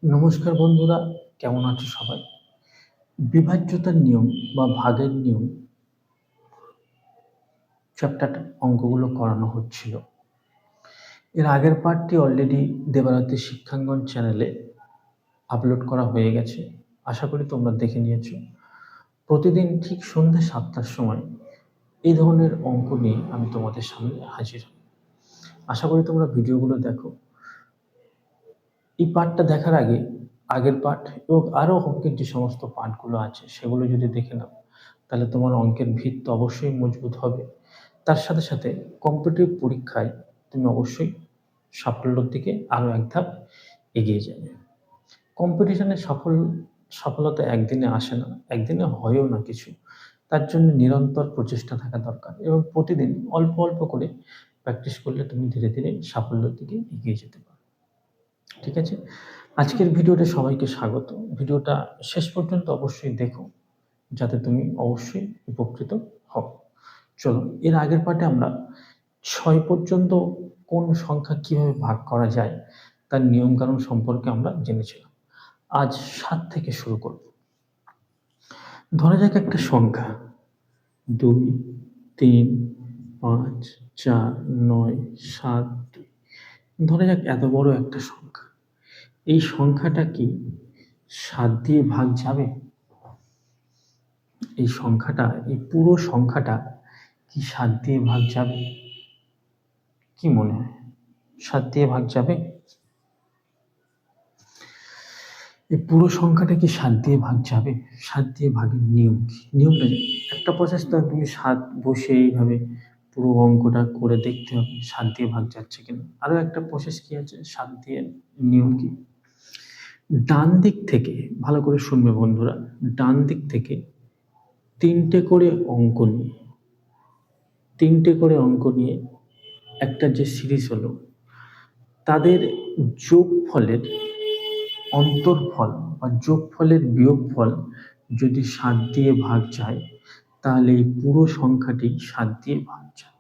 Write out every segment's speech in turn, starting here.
নমস্কার বন্ধুরা, কেমন আছো সবাই? বিভাজ্যতার নিয়ম বা ভাগের নিয়ম চ্যাপ্টারটা অঙ্কগুলো করানো হচ্ছিল। এর আগের পার্টটি অলরেডি দেবারাতি শিক্ষাঙ্গন চ্যানেলে আপলোড করা হয়ে গেছে। আশা করি তোমরা দেখে নিয়েছো। প্রতিদিন ঠিক সন্ধ্যে 7টার সময় এই ধরনের অঙ্ক নিয়ে আমি তোমাদের সামনে হাজির হই। আশা করি তোমরা ভিডিওগুলো দেখো। এই পার্টটা দেখার আগে আগের পার্ট এবং আরও অঙ্কের যে সমস্ত পার্টগুলো আছে সেগুলো যদি দেখে নাও, তাহলে তোমার অঙ্কের ভিত তো অবশ্যই মজবুত হবে। তার সাথে সাথে কম্পিটিটিভ পরীক্ষায় তুমি অবশ্যই সাফল্যর দিকে আরও এক ধাপ এগিয়ে যাবে। কম্পিটিশনে সফলতা একদিনে আসে না, একদিনে হয়ও না কিছু। তার জন্য নিরন্তর প্রচেষ্টা থাকা দরকার এবং প্রতিদিন অল্প অল্প করে প্র্যাকটিস করলে তুমি ধীরে ধীরে সাফল্যের দিকে এগিয়ে যেতে পারো। ঠিক আছে, আজকের ভিডিওতে সবাইকে স্বাগত। ভিডিওটা শেষ পর্যন্ত অবশ্যই দেখো, যাতে তুমি অবশ্যই উপকৃত হও। চলো, এর আগের পার্টে আমরা 6 পর্যন্ত কোন সংখ্যা কিভাবে ভাগ করা যায় তার নিয়মকানুন সম্পর্কে আমরা জেনেছিলাম। আজ 7 থেকে শুরু করব। ধরা যাক একটা সংখ্যা 2, 3, 5, 4, 9, 7, 2। ধরা যাক এত বড় একটা সংখ্যা। এই সংখ্যাটা কি 7 দিয়ে ভাগ যাবে? এই সংখ্যাটা, এই পুরো সংখ্যাটা কি 7 দিয়ে ভাগ যাবে? কি মনে হয়, 7 দিয়ে ভাগ যাবে? এই পুরো সংখ্যাটা কি 7 দিয়ে ভাগ যাবে? 7 দিয়ে ভাগের নিয়ম কি? নিয়মটা একটা প্রসেস তো, তুমি 7 বসে এইভাবে পুরো অঙ্কটা করে দেখতে হবে 7 দিয়ে ভাগ যাচ্ছে কিনা। আরো একটা প্রসেস কি আছে 7 দিয়ে, নিয়ম কি? ডান দিক থেকে, ভালো করে শুনবে বন্ধুরা, ডান দিক থেকে 3টে করে অঙ্ক নিয়ে, 3টে করে অঙ্ক নিয়ে একটা যে সিরিজ হলো, তাদের যোগফলের অন্তর্ফল বা যোগফলের বিয়োগফল যদি 7 দিয়ে ভাগ যায়, তাহলে এই পুরো সংখ্যাটি 7 দিয়ে ভাগ যায়।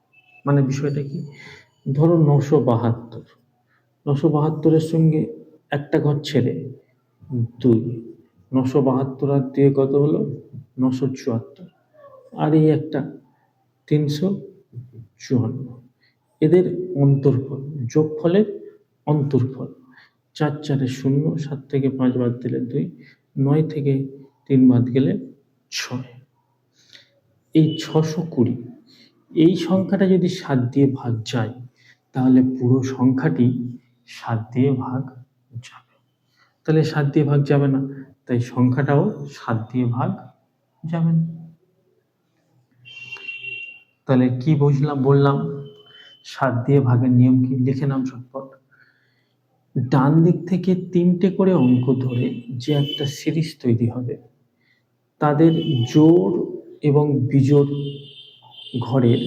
মানে বিষয়টা কি? ধরো 972, 972-এর সঙ্গে একটা ঘর ছেড়ে 2, 972 আর 2 কত হলো? 974। আর এই একটা 354। এদের অন্তর্ফল, যোগফলের অন্তর্ফল। 4 4 শূন্য, 7 থেকে 5 বাদ দিলে 2, 9 থেকে 3 বাদ গেলে 6। এই 620, এই সংখ্যাটা যদি 7 দিয়ে ভাগ যায়, তাহলে পুরো সংখ্যাটি 7 দিয়ে ভাগ যাবে। তাহলে 7 দিয়ে ভাগ যাবে না, তাই সংখ্যাটাও 7 দিয়ে ভাগ যাবে না। তাহলে কি বললাম 7 দিয়ে ভাগের নিয়ম কি? লিখে নাম ঝটপট। ডান দিক থেকে 3টে করে অঙ্ক ধরে যে একটা সিরিজ তৈরি হবে, তাদের জোড় এবং বিজোড় ঘরের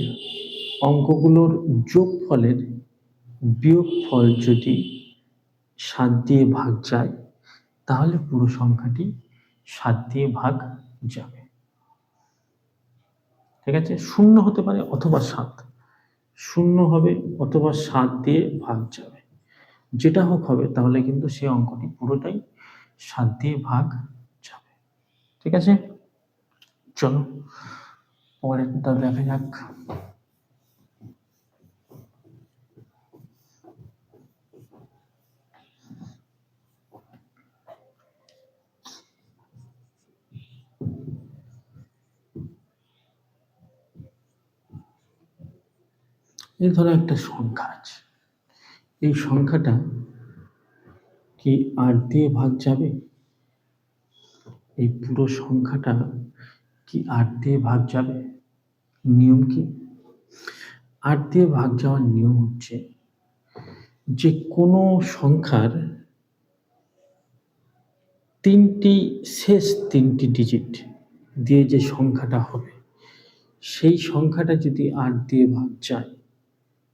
অঙ্কগুলোর যোগফলের বিয়োগফল যদি 7 দিয়ে ভাগ যায়, তাহলে পুরো সংখ্যাটি 7 দিয়ে ভাগ যাবে। ঠিক আছে, 0 হতে পারে অথবা 7, 0 হবে অথবা 7 দিয়ে ভাগ যাবে, যেটা হোক হবে, তাহলে কিন্তু সেই অঙ্কটি পুরোটাই 7 দিয়ে ভাগ যাবে। ঠিক আছে, চলো পরেরটা দেখা যাক। এই ধরো একটা সংখ্যা আছে, এই সংখ্যাটা কি 8 দিয়ে ভাগ যাবে? এই পুরো সংখ্যাটা কি 8 দিয়ে ভাগ যাবে? নিয়ম কি? 8 দিয়ে ভাগ যাওয়ার নিয়ম হচ্ছে যে কোনো সংখ্যার শেষ তিনটি ডিজিট দিয়ে যে সংখ্যাটা হবে, সেই সংখ্যাটা যদি 8 দিয়ে ভাগ যায়,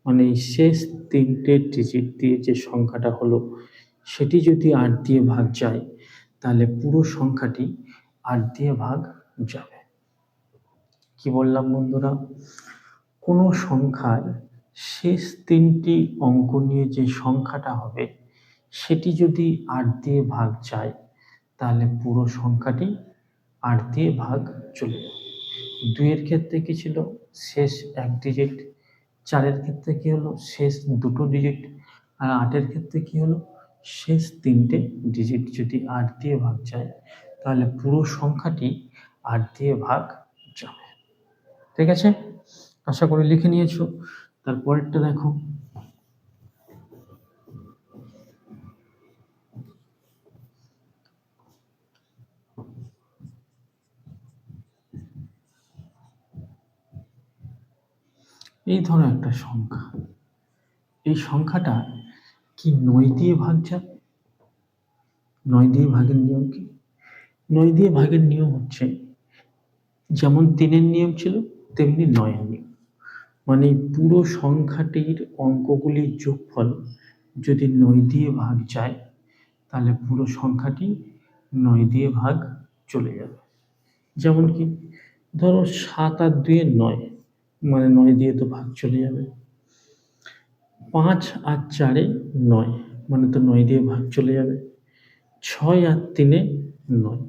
মানে এই শেষ 3টে ডিজিট দিয়ে যে সংখ্যাটা হলো, সেটি যদি 8 দিয়ে ভাগ যায়, তাহলে পুরো সংখ্যাটি 8 দিয়ে ভাগ যাবে। কি বললাম বন্ধুরা? কোনো সংখ্যার শেষ 3টি অঙ্ক নিয়ে যে সংখ্যাটা হবে, সেটি যদি 8 দিয়ে ভাগ যায় তাহলে পুরো সংখ্যাটি 8 দিয়ে ভাগ চলে যাবে। 2 এর ক্ষেত্রে কি ছিল? শেষ 1 ডিজিট। 4 এর ক্ষেত্রে কি হলো? শেষ 2টো ডিজিট। আর 8 এর ক্ষেত্রে কি হলো? শেষ 3টে ডিজিট যদি 8 দিয়ে ভাগ যায় তাহলে পুরো সংখ্যাটি 8 দিয়ে ভাগ যাবে। ঠিক আছে, আশা করি লিখে নিয়েছো। তারপরেরটা দেখো, এই ধরো একটা সংখ্যা, এই সংখ্যাটা কি 9 দিয়ে ভাগ যাবে? 9 দিয়ে ভাগের নিয়ম কি? 9 দিয়ে ভাগের নিয়ম হচ্ছে যেমন 3-এর নিয়ম ছিল তেমনি 9-এর নিয়ম। মানে পুরো সংখ্যাটির অঙ্কগুলির যোগফল যদি 9 দিয়ে ভাগ যায় তাহলে পুরো সংখ্যাটি 9 দিয়ে ভাগ চলে যাবে। যেমন কি ধরো 7 আর 2 9, মানে 9 দিয়ে তো ভাগ চলে যাবে। 5 আর 4 9, মানে তো 9 দিয়ে ভাগ চলে যাবে। 6 আর 3 9,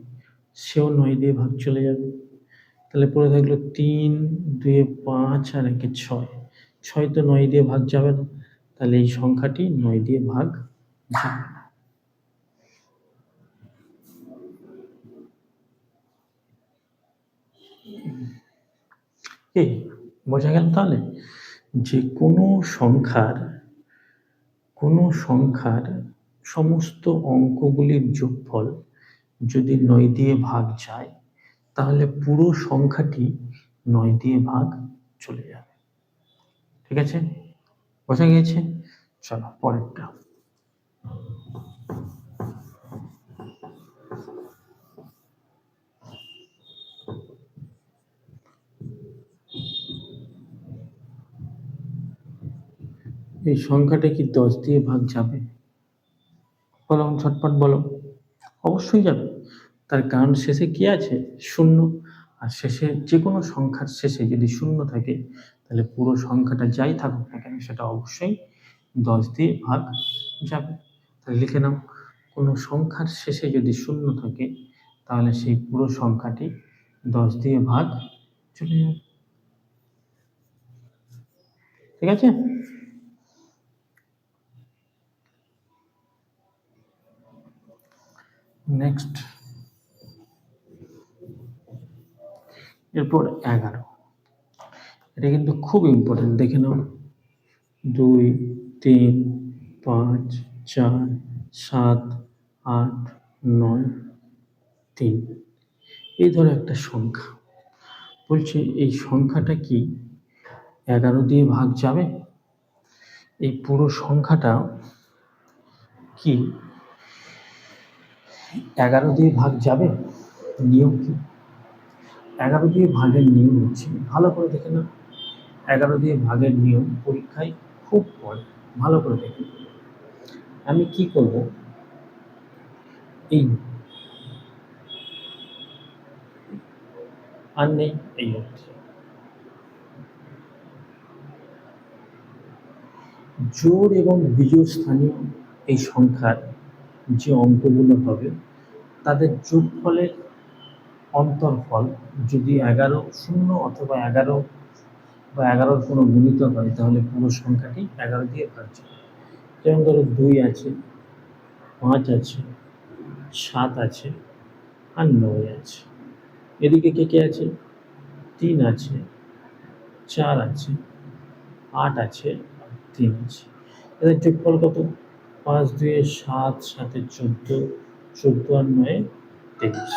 সেও 9 দিয়ে ভাগ চলে যাবে। তাহলে পড়ে থাকলো 3, 2 5 আর 1 6। 6 তো 9 দিয়ে ভাগ যাবে না, তাহলে এই সংখ্যাটি 9 দিয়ে ভাগ যাবে না। এই বোঝা গেল তাহলে যে কোনো সংখ্যার সমস্ত অঙ্কগুলির যোগফল যদি 9 দিয়ে ভাগ যায় তাহলে পুরো সংখ্যাটি 9 দিয়ে ভাগ চলে যাবে। ঠিক আছে, বোঝা গিয়েছে? চলো পরেরটা। এই সংখ্যাটা কি 10 দিয়ে ভাগ যাবে? বলো, ঝটপট বলো। অবশ্যই যাবে, তার কারণ শেষে কি আছে? শূন্য। আর শেষে যে কোনো সংখ্যার শেষে যদি শূন্য থাকে তাহলে পুরো সংখ্যাটা যাই থাকুক না কেন সেটা অবশ্যই 10 দিয়ে ভাগ যাবে। তাহলে লিখে নাও, কোনো সংখ্যার শেষে যদি শূন্য থাকে তাহলে সেই পুরো সংখ্যাটি 10 দিয়ে ভাগ চলে যাবে। ঠিক আছে, নেক্সট। এরপর 11, এটা কিন্তু খুব ইম্পর্টেন্ট, দেখে নাও। 2, 3, 5, 4, 7, 8, 9, 3। এই ধরো একটা সংখ্যা, বলছে এই সংখ্যাটা কি 11 দিয়ে ভাগ যাবে? এই পুরো সংখ্যাটা কি 11 দিয়ে ভাগ যাবে? নিয়ম কি? 11 দিয়ে ভাগের নিয়ম হচ্ছে, ভালো করে দেখে না, 11 দিয়ে ভাগের নিয়ম পরীক্ষায় খুব পড়ে, ভালো করে দেখে। আমি কি করব, এই আর নেই, এই হচ্ছে জোড় এবং বিজোড় স্থানীয় এই সংখ্যার যে অঙ্কগুলো হবে তাদের যোগফলের অন্তর্ফল যদি 11 শূন্য অথবা 11 বা 11-র কোনো গুণিতক হয় তাহলে পুরো সংখ্যাটি 11 দিয়ে ভাগ যাবে। যেমন ধরো 2 আছে, 5 আছে, 7 আছে আর 9 আছে। এদিকে কে কে আছে? 3 আছে, 4 আছে, 8 আছে, 3 আছে। এদের যোগফল কত? 5 2 7, 7 14, 14 আর 9 23।